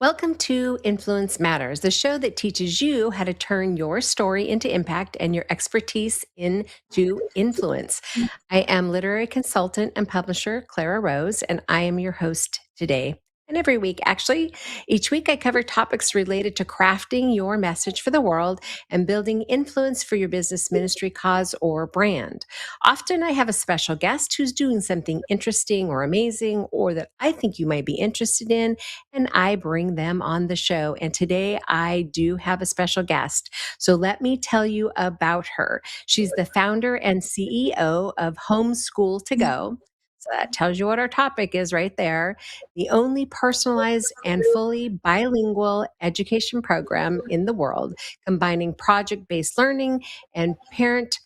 Welcome to Influence Matters, the show that teaches you how to turn your story into impact and your expertise into influence. I am literary consultant and publisher Clara Rose, and I am your host today. And every week, actually, each week I cover topics related to crafting your message for the world and building influence for your business, ministry, cause, or brand. Often I have a special guest who's doing something interesting or amazing or that I think you might be interested in, and I bring them on the show. And today I do have a special guest. So let me tell you about her. She's the founder and CEO of Homeschool to Go. So that tells you what our topic is right there. The only personalized and fully bilingual education program in the world, combining project based learning and parent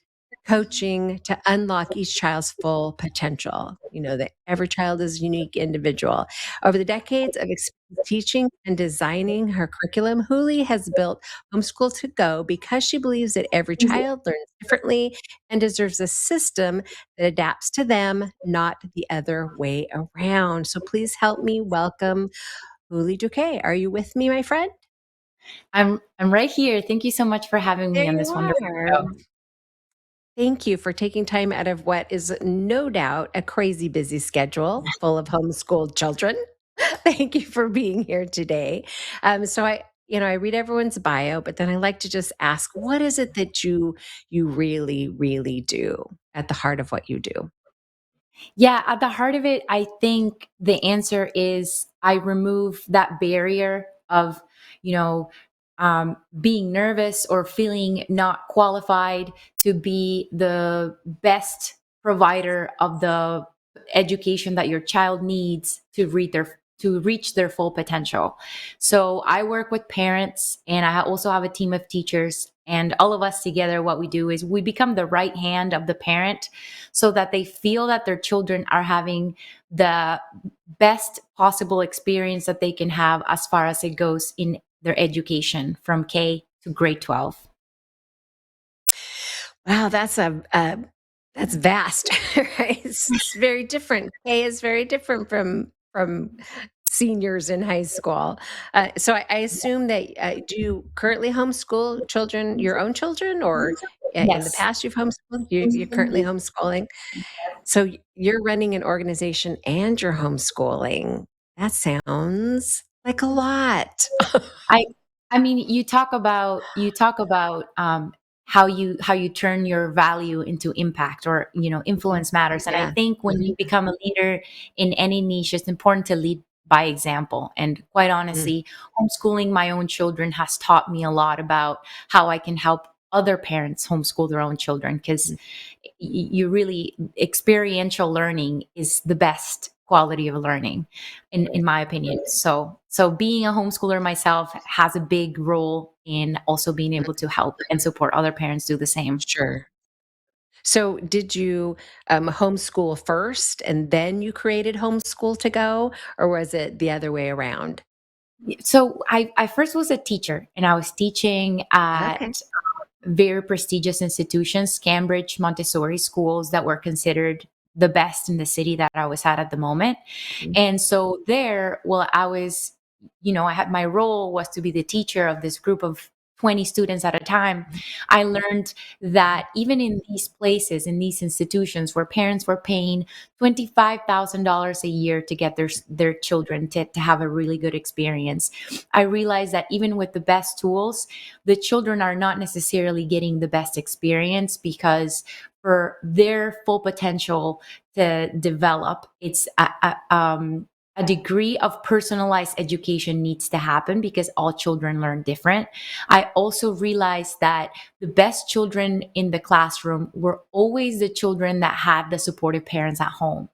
coaching to unlock each child's full potential. You know that every child is a unique individual. Over the decades of experience teaching and designing her curriculum, Houlie has built Homeschool to Go because she believes that every child learns differently and deserves a system that adapts to them, not the other way around. So please help me welcome Houlie Duque. Are you with me, my friend? I'm right here. Thank you so much for having There me on you this wonderful are. show. Thank you for taking time out of what is no doubt a crazy busy schedule full of homeschooled children. Thank you for being here today. So I read everyone's bio, but then I like to just ask, what is it that you really, really do at the heart of what you do? Yeah, at the heart of it, I think the answer is I remove that barrier of, you know, being nervous or feeling not qualified to be the best provider of the education that your child needs to reach their full potential. So I work with parents and also have a team of teachers, and all of us together, what we do is we become the right hand of the parent so that they feel that their children are having the best possible experience that they can have as far as it goes in their education from K to grade 12. Wow, that's vast, right? It's very different. K is very different from seniors in high school. So I assume that do you currently homeschool children, your own children, or in the Yes. past you've homeschooled? You're currently homeschooling. So you're running an organization and you're homeschooling. That sounds like a lot. I I mean, you talk about how you turn your value into impact, or influence matters. And I Yeah. think when you become a leader in any niche, it's important to lead by example. And quite Mm, honestly, homeschooling my own children has taught me a lot about how I can help other parents homeschool their own children, because mm. you really experiential learning is the best quality of learning in my opinion. So being a homeschooler myself has a big role in also being able to help and support other parents do the same. Sure. So did you homeschool first and then you created Homeschool to Go, or was it the other way around? So I first was a teacher, and I was teaching Okay. at very prestigious institutions, Cambridge Montessori schools that were considered the best in the city that I was at the moment. Mm, And so there, well, I had my role was to be the teacher of this group of 20 students at a time. I learned that even in these places, in these institutions where parents were paying $25,000 a year to get their children to have a really good experience, I realized that even with the best tools, the children are not necessarily getting the best experience, because for their full potential to develop, it's a degree of personalized education needs to happen, because all children learn different. I also realized that the best children in the classroom were always the children that had the supportive parents at home.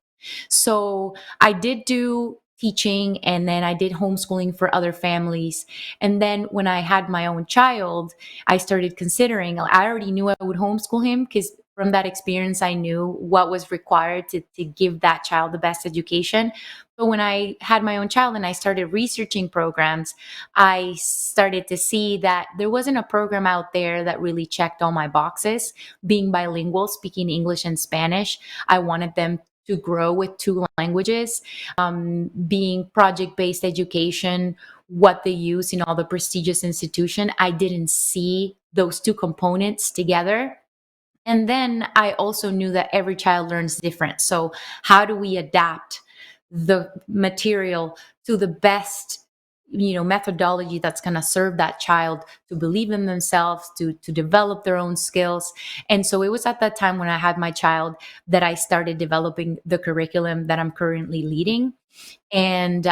So I did do teaching, and then I did homeschooling for other families. And then when I had my own child, I started considering, I already knew I would homeschool him, because from that experience, I knew what was required to give that child the best education. But when I had my own child and I started researching programs, I started to see that there wasn't a program out there that really checked all my boxes. Being bilingual, speaking English and Spanish, I wanted them to grow with two languages, being project-based education, what they use in all the prestigious institution. I didn't see those two components together. And then I also knew that every child learns different. So how do we adapt the material to the best, methodology that's going to serve that child to believe in themselves, to develop their own skills. And so it was at that time when I had my child that I started developing the curriculum that I'm currently leading. And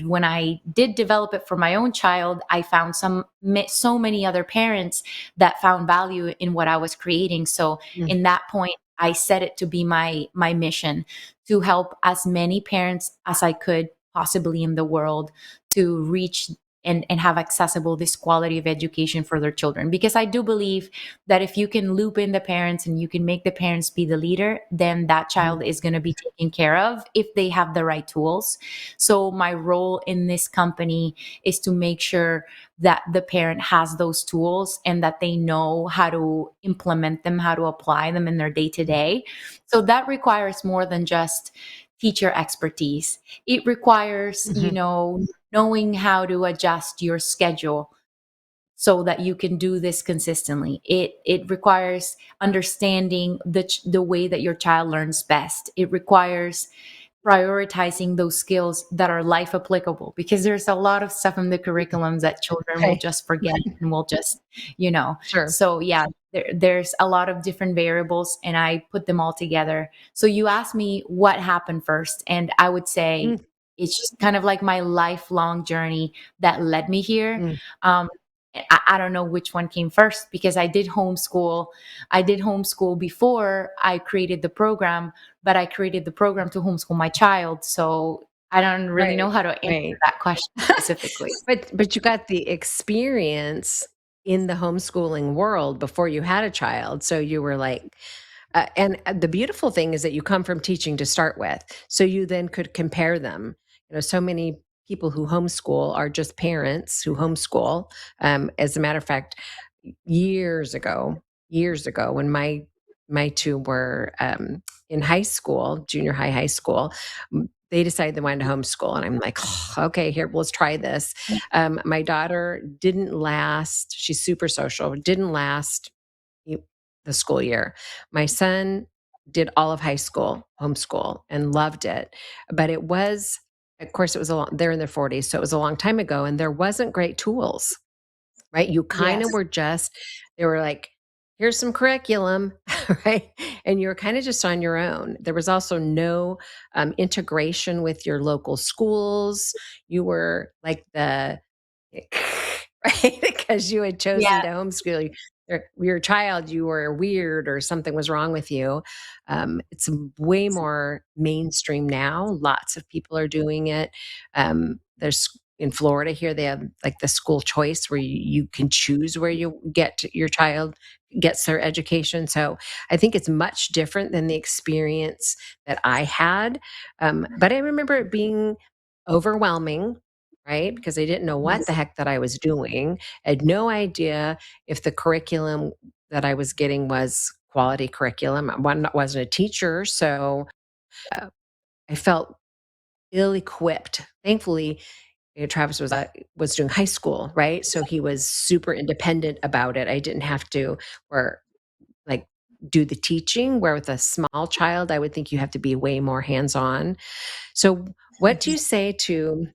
when I did develop it for my own child, I found so many other parents that found value in what I was creating. So Mm. in that point, I set it to be my mission to help as many parents as I could possibly in the world to reach and have accessible this quality of education for their children. Because I do believe that if you can loop in the parents and you can make the parents be the leader, then that Mhm. child is going to be taken care of if they have the right tools. So my role in this company is to make sure that the parent has those tools and that they know how to implement them, how to apply them in their day to day. So that requires more than just teacher expertise. It requires, Mhm. knowing how to adjust your schedule so that you can do this consistently. It requires understanding the way that your child learns best. It requires prioritizing those skills that are life applicable, because there's a lot of stuff in the curriculums that children will Okay. just forget and will just, you know. Sure. So yeah, there's a lot of different variables and I put them all together. So you asked me what happened first, and I would say Mm. it's just kind of like my lifelong journey that led me here. Mm. Um, I don't know which one came first, because I did homeschool. I did homeschool before I created the program, but I created the program to homeschool my child. So I don't really know Right. how to answer Right. that question specifically. But you got the experience in the homeschooling world before you had a child, so you were like, and the beautiful thing is that you come from teaching to start with, so you then could compare them. So many people who homeschool are just parents who homeschool. As a matter of fact, years ago, when my two were in high school, junior high, high school, they decided they wanted to homeschool, and I'm like, "Oh, okay, here, let's try this." My daughter didn't last. She's super social. Didn't last y- the school year. My son did all of high school homeschool and loved it, but it was, of course, it was a long. They're in their 40s, so it was a long time ago, and there wasn't great tools, right? You kind of Yes. were just, they were like, here's some curriculum, right? And you were kind of just on your own. There was also no integration with your local schools. You were like the right? Because you had chosen Yeah. to homeschool your child, you were weird or something was wrong with you. It's way more mainstream now. Lots of people are doing it. There's in Florida here, they have like the school choice where you can choose where your child gets their education. So I think it's much different than the experience that I had. But I remember it being overwhelming, right? Because I didn't know what the Yes. heck that I was doing. I had no idea if the curriculum that I was getting was quality curriculum. One wasn't a teacher, so uh, I felt ill-equipped. Thankfully, Travis was doing high school, right? So he was super independent about it. I didn't have to or like do the teaching. Where with a small child, I would think you have to be way more hands-on. So, what do you say to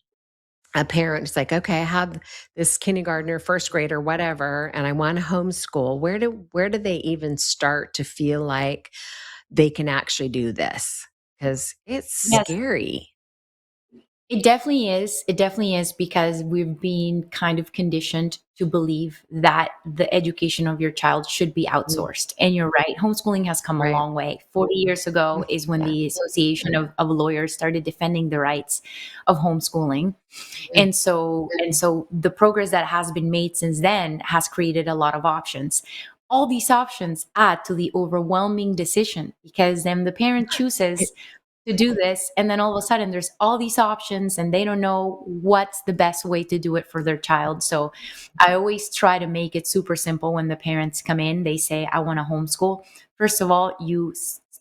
a parent? It's like, okay, I have this kindergartner, first grader, whatever, and I want to homeschool. Where do they even start to feel like they can actually do this? Because it's Yes. scary. It definitely is. It definitely is, because we've been kind of conditioned to believe that the education of your child should be Mm. outsourced. And you're right, homeschooling has come a Right. long way. 40 years ago Mm. is when Yeah. the Association of Lawyers started defending the rights of homeschooling. Mm. And so the progress that has been made since then has created a lot of options. All these options add to the overwhelming decision, because then the parent chooses to do this, and then all of a sudden there's all these options and they don't know what's the best way to do it for their child. So I always try to make it super simple. When the parents come in, they say, I want to homeschool. First of all, you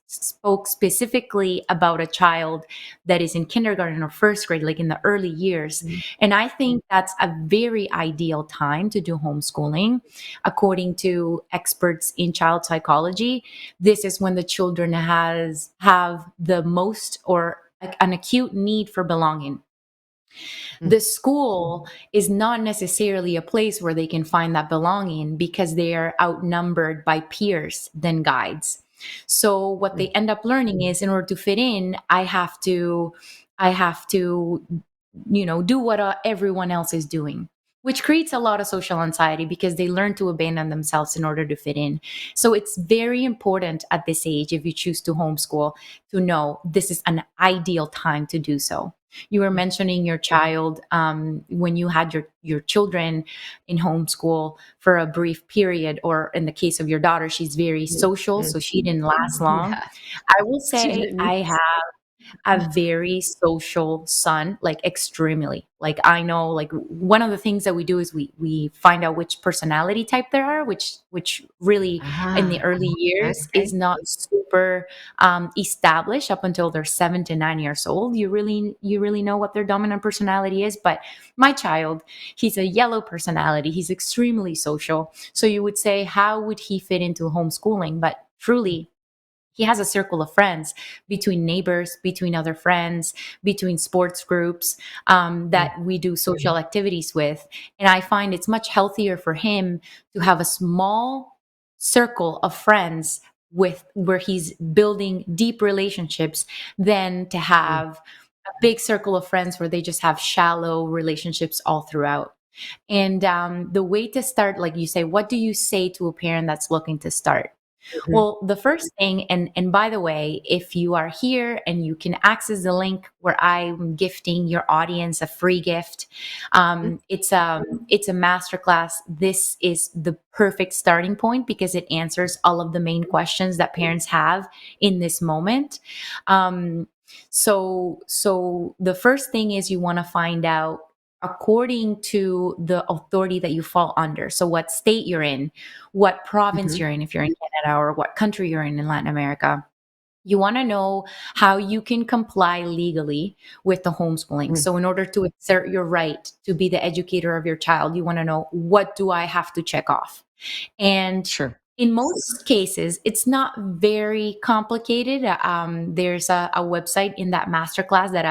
spoke specifically about a child that is in kindergarten or first grade, like in the early years. And I think that's a very ideal time to do homeschooling. According to experts in child psychology, this is when the children have the most or an acute need for belonging. The school is not necessarily a place where they can find that belonging because they are outnumbered by peers than guides. So what they end up learning is, in order to fit in, I have to do what everyone else is doing, which creates a lot of social anxiety because they learn to abandon themselves in order to fit in. So it's very important at this age, if you choose to homeschool, to know this is an ideal time to do so. You were mentioning your child, when you had your children in homeschool for a brief period, or in the case of your daughter, she's very social, so she didn't last long. Yeah, I will she say didn't. I have a very social son, like extremely. Like, I know, like, one of the things that we do is we find out which personality type there are, which really in the Ah, early years okay. is not super established up until they're 7 to 9 years old. You really know what their dominant personality is. But my child, he's a yellow personality. He's extremely social. So you would say, how would he fit into homeschooling? But truly, he has a circle of friends, between neighbors, between other friends, between sports groups, that we do social activities with. And I find it's much healthier for him to have a small circle of friends with where he's building deep relationships, than to have a big circle of friends where they just have shallow relationships all throughout. And the way to start, like you say, what do you say to a parent that's looking to start? Mhm, Well, the first thing, and by the way, if you are here and you can access the link where I'm gifting your audience a free gift, it's a masterclass. This is the perfect starting point because it answers all of the main questions that parents have in this moment. Um, so the first thing is, you want to find out, according to the authority that you fall under, so what state you're in, what province mhm, you're in, if you're in Canada, or what country you're in Latin America. You want to know how you can comply legally with the homeschooling. mm, So in order to exert your right to be the educator of your child, you want to know, what do I have to check off? And sure. in most cases, it's not very complicated. There's a website in that masterclass that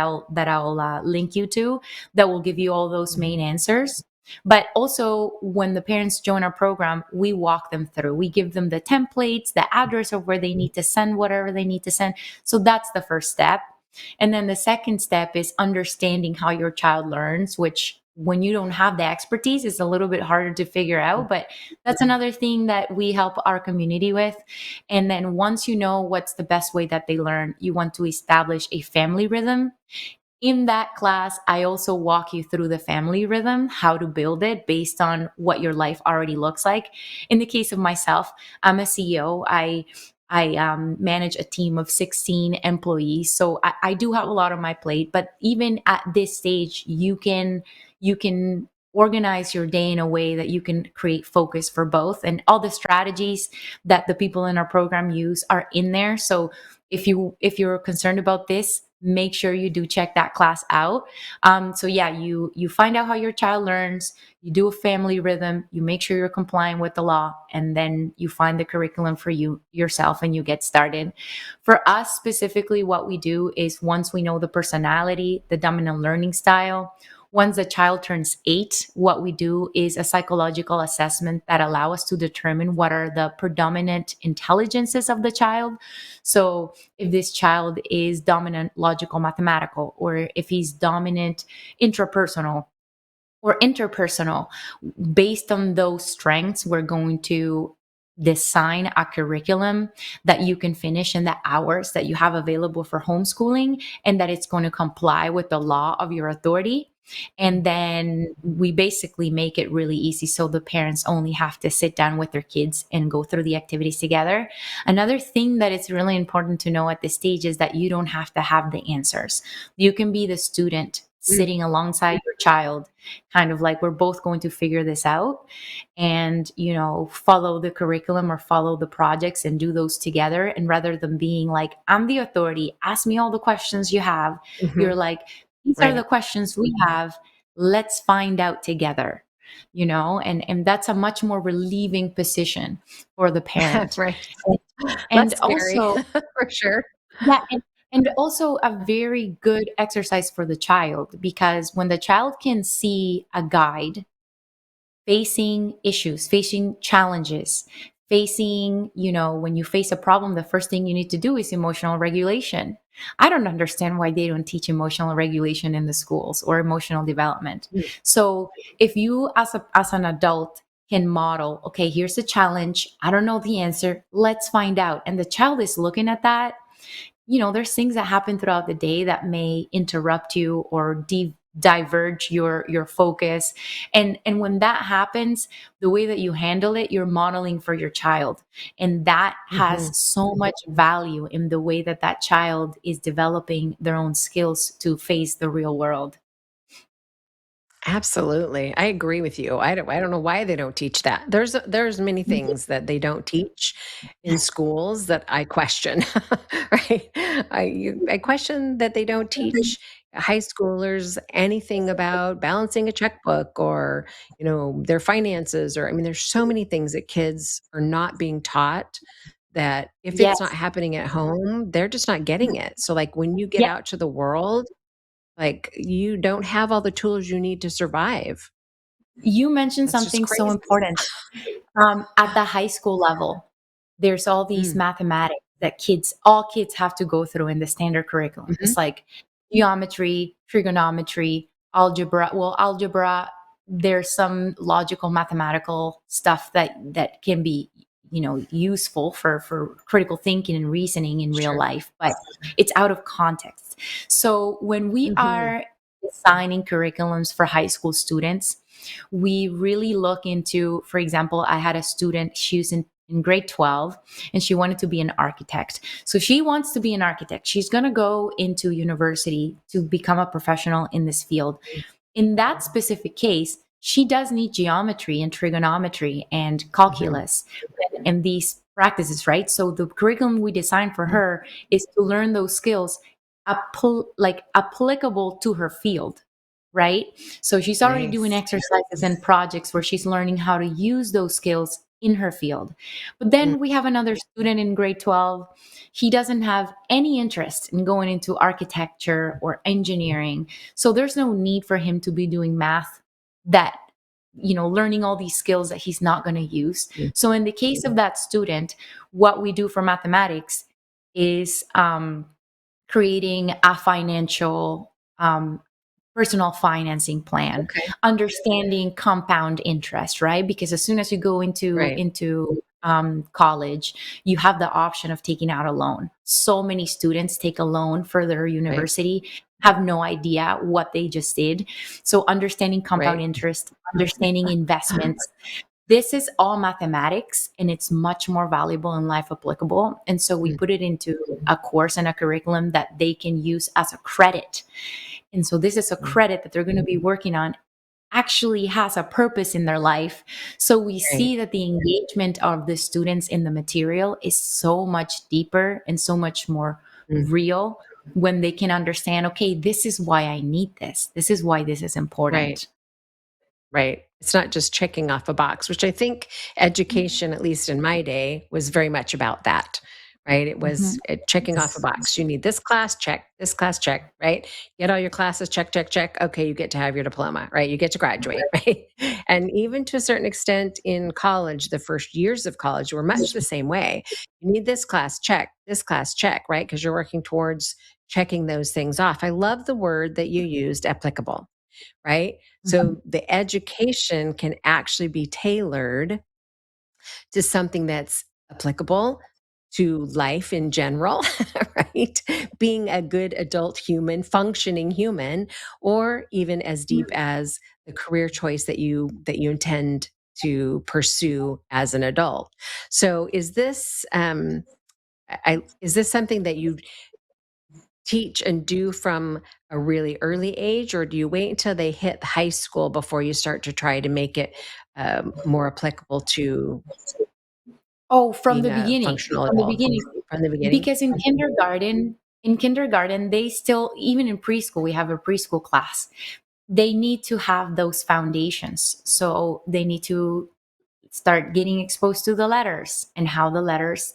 I'll link you to, that will give you all those main answers. But also, when the parents join our program, we walk them through. We give them the templates, the address of where they need to send whatever they need to send. So that's the first step. And then the second step is understanding how your child learns, which, when you don't have the expertise, is a little bit harder to figure out. But that's another thing that we help our community with. And then once you know what's the best way that they learn, you want to establish a family rhythm. In that class, I also walk you through the family rhythm, how to build it based on what your life already looks like. In the case of myself, I'm a CEO. I manage a team of 16 employees, so I do have a lot on my plate. But even at this stage, you can organize your day in a way that you can create focus for both. And all the strategies that the people in our program use are in there. So if you're concerned about this, make sure you do check that class out. So yeah, you find out how your child learns, you do a family rhythm, you make sure you're complying with the law, and then you find the curriculum for you yourself and you get started. For us specifically, what we do is, once we know the personality, the dominant learning style, once the child turns 8, what we do is a psychological assessment that allow us to determine what are the predominant intelligences of the child. So if this child is dominant logical mathematical, or if he's dominant intrapersonal or interpersonal, based on those strengths, we're going to design a curriculum that you can finish in the hours that you have available for homeschooling, and that it's going to comply with the law of your authority. And then we basically make it really easy, so the parents only have to sit down with their kids and go through the activities together. Another thing that is really important to know at this stage is that you don't have to have the answers. You can be the student Mm. sitting alongside your child, kind of like we're both going to figure this out and, follow the curriculum or follow the projects and do those together. And rather than being like, I'm the authority, ask me all the questions you have, you're Mhm. like, these are the Right. questions we have. Let's find out together, and that's a much more relieving position for the parent. Right. And Less and scary also, for sure. yeah, and also a very good exercise for the child, because when the child can see a guide facing issues, facing challenges, facing, when you face a problem, the first thing you need to do is emotional regulation. I don't understand why they don't teach emotional regulation in the schools or emotional development. Mm. So if you as an adult can model, okay, here's a challenge. I don't know the answer. Let's find out. And the child is looking at that. There's things that happen throughout the day that may interrupt you or diverge your focus. And when that happens, the way that you handle it, you're modeling for your child. And that has Mhm. so much value in the way that that child is developing their own skills to face the real world. Absolutely. I agree with you. I don't know why they don't teach that. There's many things that they don't teach in schools that I question, right? I question that they don't teach high schoolers anything about balancing a checkbook or, their finances, or I mean there's so many things that kids are not being taught that if it's not Yes. happening at home, they're just not getting it. So like when you get Yeah. out to the world, like, you don't have all the tools you need to survive. You mentioned That's just something so crazy. important. At the high school level, there's all these Mm. mathematics that all kids have to go through in the standard curriculum. Mhm. It's like geometry, trigonometry, algebra. Well, algebra, there's some logical mathematical stuff that can be, useful for critical thinking and reasoning in real Sure. life, but it's out of context. So when we Mhm. are designing curriculums for high school students, we really look into, for example, I had a student, she was in grade 12 and she wanted to be an architect. So she wants to be an architect. She's going to go into university to become a professional in this field. In that specific case, she does need geometry and trigonometry and Mhm. calculus and these practices, right? So the curriculum we designed for Mhm. her is to learn those skills like applicable to her field, right? So she's already doing Nice. exercises and projects where she's learning how to use those skills in her field. But Mm. then we have another student in grade 12. He doesn't have any interest in going into architecture or engineering. So there's no need for him to be doing math that, learning all these skills that he's not going to use. Mm. So in the case of that student, what we do for mathematics is creating a financial personal financing plan, Okay. understanding compound interest, right? Because as soon as you go into Right. college, you have the option of taking out a loan. So many students take a loan for their Right. university, have no idea what they just did. So understanding compound Right. interest, understanding investments, this is all mathematics and it's much more valuable and life applicable. And so we Mm. put it into a course and a curriculum that they can use as a credit. And so this is a Mm. credit that they're going to be working on, actually has a purpose in their life. So we Right. see that the engagement of the students in the material is so much deeper and so much more Mm. real when they can understand, okay, this is why I need this. This is why this is Right. important. Right. It's not just checking off a box, which I think education, at least in my day, was very much about that, right? It was Mhm. checking off a box. You need this class, check, this class, check, right? Get all your classes, check, check, check. Okay, you get to have your diploma, right? You get to graduate, right? And even to a certain extent in college, the first years of college were much the same way. You need this class, check, right? Because you're working towards checking those things off. I love the word that you used, applicable, right? Mhm. So the education can actually be tailored to something that's applicable to life in general, right? Being a good adult human, functioning human, or even as deep as the career choice that you intend to pursue as an adult. So is this is this something that you teach and do from a really early age, or do you wait until they hit high school before you start to try to make it more applicable to Oh, being a functional from the adult beginning, from the beginning? because in kindergarten, they still, even in preschool, we have a preschool class. They need to have those foundations. So they need to start getting exposed to the letters and how the letters,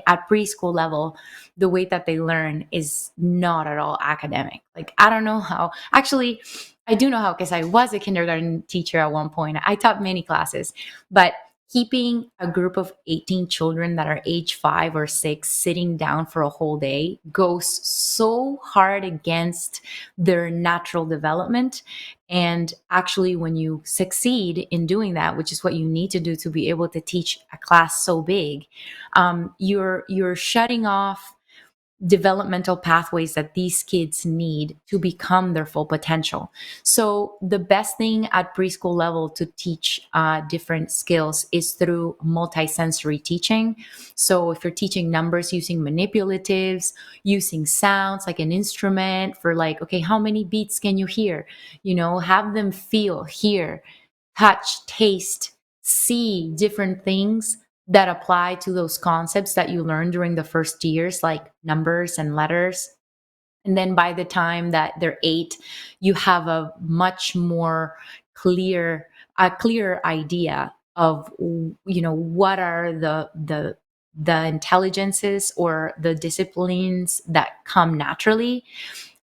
at preschool level, the way that they learn is not at all academic. Like, I don't know how. Actually, I do know how, because I was a kindergarten teacher at one point. I taught many classes, but keeping a group of 18 children that are age 5 or 6 sitting down for a whole day goes so hard against their natural development. And actually, when you succeed in doing that, which is what you need to do to be able to teach a class so big, you're shutting off developmental pathways that these kids need to become their full potential. So the best thing at preschool level to teach different skills is through multisensory teaching. So if you're teaching numbers, using manipulatives, using sounds like an instrument for, like, okay, how many beats can you hear? Have them feel, hear, touch, taste, see different things that apply to those concepts that you learn during the first years, like numbers and letters. And then by the time that they're 8, you have a much more clear idea of, what are the intelligences or the disciplines that come naturally.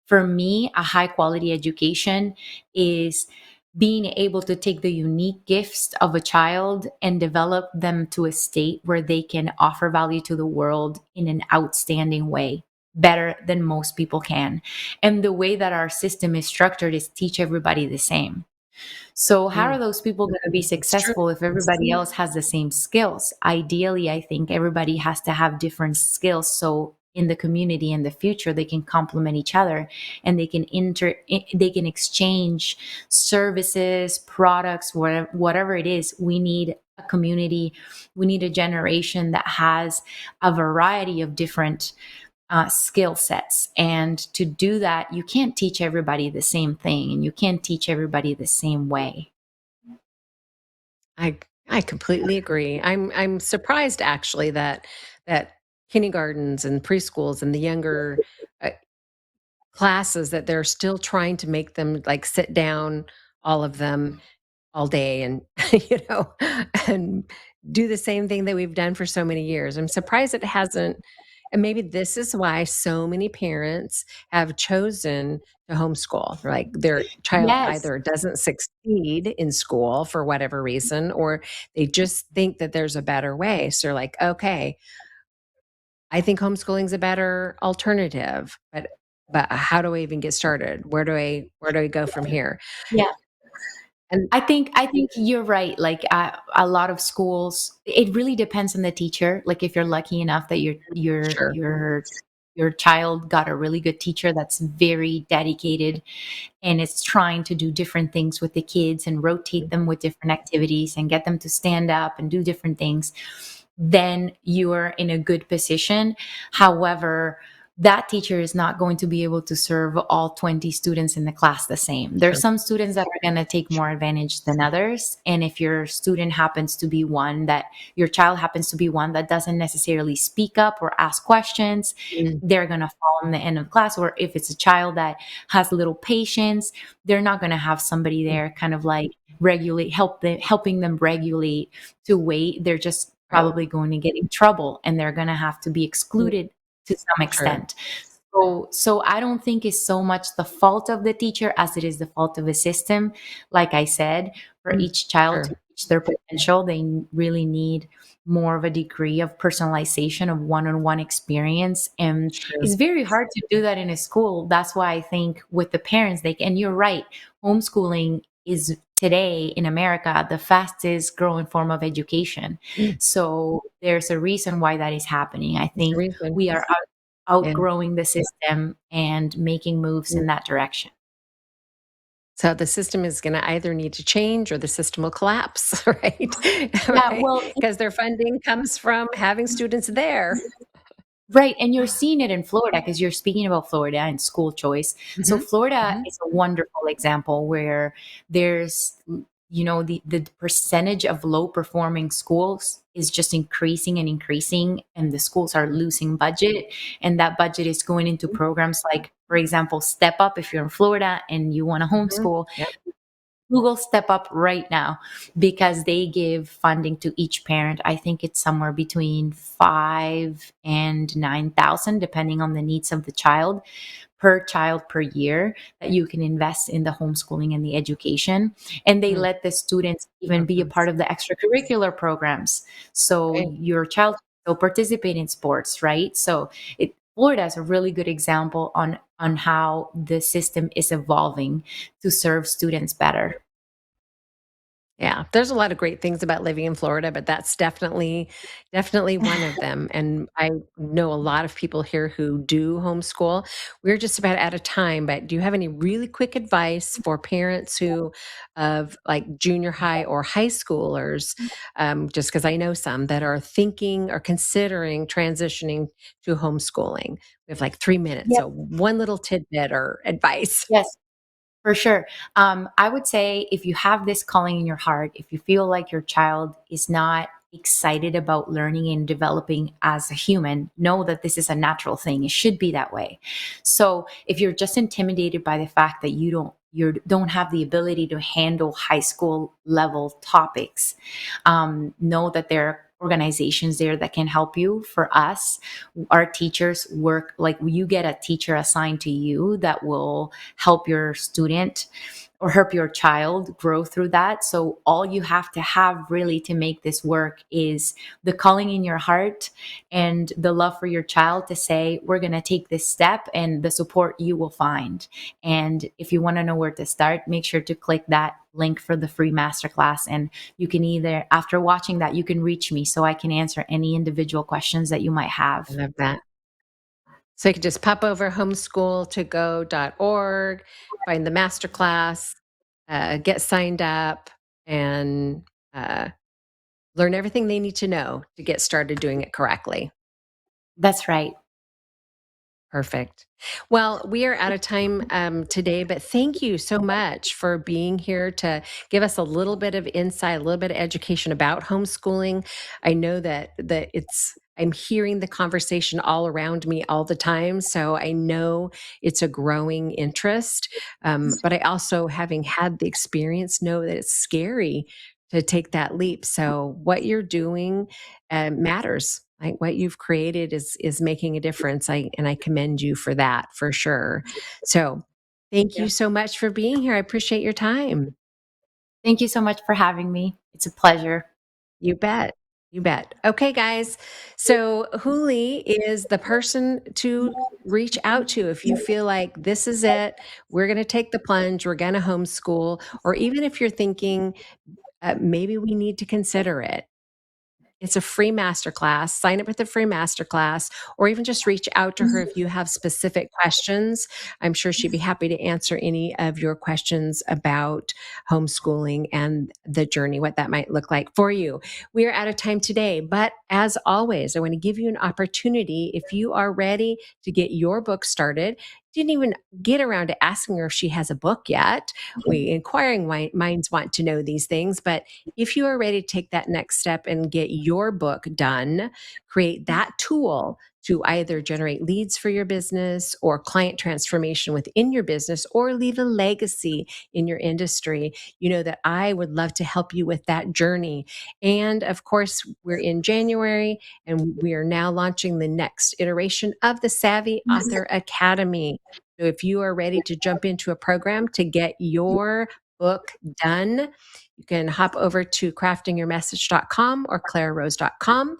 For me, a high quality education is being able to take the unique gifts of a child and develop them to a state where they can offer value to the world in an outstanding way, better than most people can. And the way that our system is structured is teach everybody the same. So, how Mm, are those people going to be it's true. successful if everybody else has the same skills? Ideally, I think everybody has to have different skills. So, in the community in the future, they can complement each other, and they can exchange services, products, whatever it is. We need a community, we need a generation that has a variety of different skill sets. And to do that, you can't teach everybody the same thing, and you can't teach everybody the same way. I I completely agree. I'm surprised actually that kindergartens and preschools and the younger uh, classes, that they're still trying to make them like sit down, all of them, all day, and and do the same thing that we've done for so many years. I'm surprised it hasn't. And maybe this is why so many parents have chosen to homeschool. Like, their child Yes. either doesn't succeed in school for whatever reason, or they just think that there's a better way. So they're like, okay, I think homeschooling's a better alternative, but how do I even get started? Where do I go from here? Yeah. And I think you're right. Like, a lot of schools, it really depends on the teacher. Like, if you're lucky enough that sure. your child got a really good teacher that's very dedicated and is trying to do different things with the kids and rotate them with different activities and get them to stand up and do different things, then you're in a good position. However, that teacher is not going to be able to serve all 20 students in the class the same. There's Sure. some students that are going to take more advantage than others. And if your child happens to be one that doesn't necessarily speak up or ask questions, Mm, they're going to fall in the end of class. Or if it's a child that has little patience, they're not going to have somebody mm, there kind of like helping them regulate to wait. They're just right. probably going to get in trouble, and they're going to have to be Mm, excluded to some sure. extent. So I don't think it's so much the fault of the teacher as it is the fault of the system. Like I said, for Mm, each child to sure. reach their potential, they really need more of a degree of personalization, of one-on-one experience. And Sure. it's very hard to do that in a school. That's why I think with the parents, and you're right, homeschooling is today in America the fastest growing form of education. Mm, So there's a reason why that is happening. I there's a think reason. we are Yeah. outgrowing the system and making moves Mm. in that direction. So the system is gonna either need to change or the system will collapse, right? Yeah, Right? well, Because their funding comes from having students there. Right. And you're seeing it in Florida because you're speaking about Florida and school choice. So Mhm, Florida mhm. is a wonderful example where there's, the percentage of low performing schools is just increasing and increasing, and the schools are losing budget. And that budget is going into programs like, for example, Step Up. If you're in Florida and you want to Mhm. homeschool, Yep. Google Step Up right now because they give funding to each parent. I think it's somewhere between 5 and 9,000, depending on the needs of the child per year, that you can invest in the homeschooling and the education. And they Mm, let the students even love be a those. part of the extracurricular programs. So Right. your child will participate in sports, right? So Florida is a really good example on how the system is evolving to serve students better. Yeah, there's a lot of great things about living in Florida, but that's definitely one of them, and I know a lot of people here who do homeschool. We're just about out of time, but do you have any really quick advice for parents who of, like, junior high or high schoolers, just because I know some that are thinking or considering transitioning to homeschooling? We have, like, 3 minutes, Yep. so one little tidbit or advice. Yes. For sure. I would say if you have this calling in your heart, if you feel like your child is not excited about learning and developing as a human, know that this is a natural thing. It should be that way. So if you're just intimidated by the fact that you don't have the ability to handle high school level topics, know that there are organizations there that can help you. For us, our teachers work like you get a teacher assigned to you that will help your student or help your child grow through that. So all you have to have really to make this work is the calling in your heart and the love for your child to say, we're going to take this step, and the support you will find. And if you want to know where to start, make sure to click that link for the free masterclass. And you can either, after watching that, you can reach me so I can answer any individual questions that you might I have. love that. So you can just pop over homeschooltogo.org, find the masterclass, get signed up, and uh, learn everything they need to know to get started doing it correctly. That's right. Perfect. Well, we are out of time today, but thank you so much for being here to give us a little bit of insight, a little bit of education about homeschooling. I know that I'm hearing the conversation all around me all the time, so I know it's a growing interest. But I also, having had the experience, know that it's scary to take that leap. So what you're doing matters. Like, what you've created is making a difference. I commend you for that for sure. So thank Yeah. you so much for being here. I appreciate your time. Thank you so much for having me. It's a pleasure. You bet. You bet. Okay, guys. So Huli is the person to reach out to if you feel like this is it. We're going to take the plunge. We're going to homeschool. Or even if you're thinking maybe we need to consider it. It's a free masterclass. Sign up with the free masterclass, or even just reach out to her if you have specific questions. I'm sure she'd be happy to answer any of your questions about homeschooling and the journey, what that might look like for you. We are out of time today, but as always, I want to give you an opportunity if you are ready to get your book started. Didn't even get around to asking her if she has a book yet. We inquiring minds want to know these things, but if you are ready to take that next step and get your book done, create that tool to either generate leads for your business or client transformation within your business or leave a legacy in your industry, you know that I would love to help you with that journey. And of course, we're in January and we are now launching the next iteration of the Savvy Author Academy. So if you are ready to jump into a program to get your book done, you can hop over to craftingyourmessage.com or clararose.com,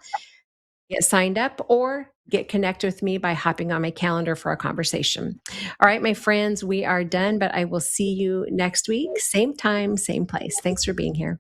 get signed up, or get connected with me by hopping on my calendar for a conversation. All right, my friends, we are done, but I will see you next week, same time, same place. Thanks for being here.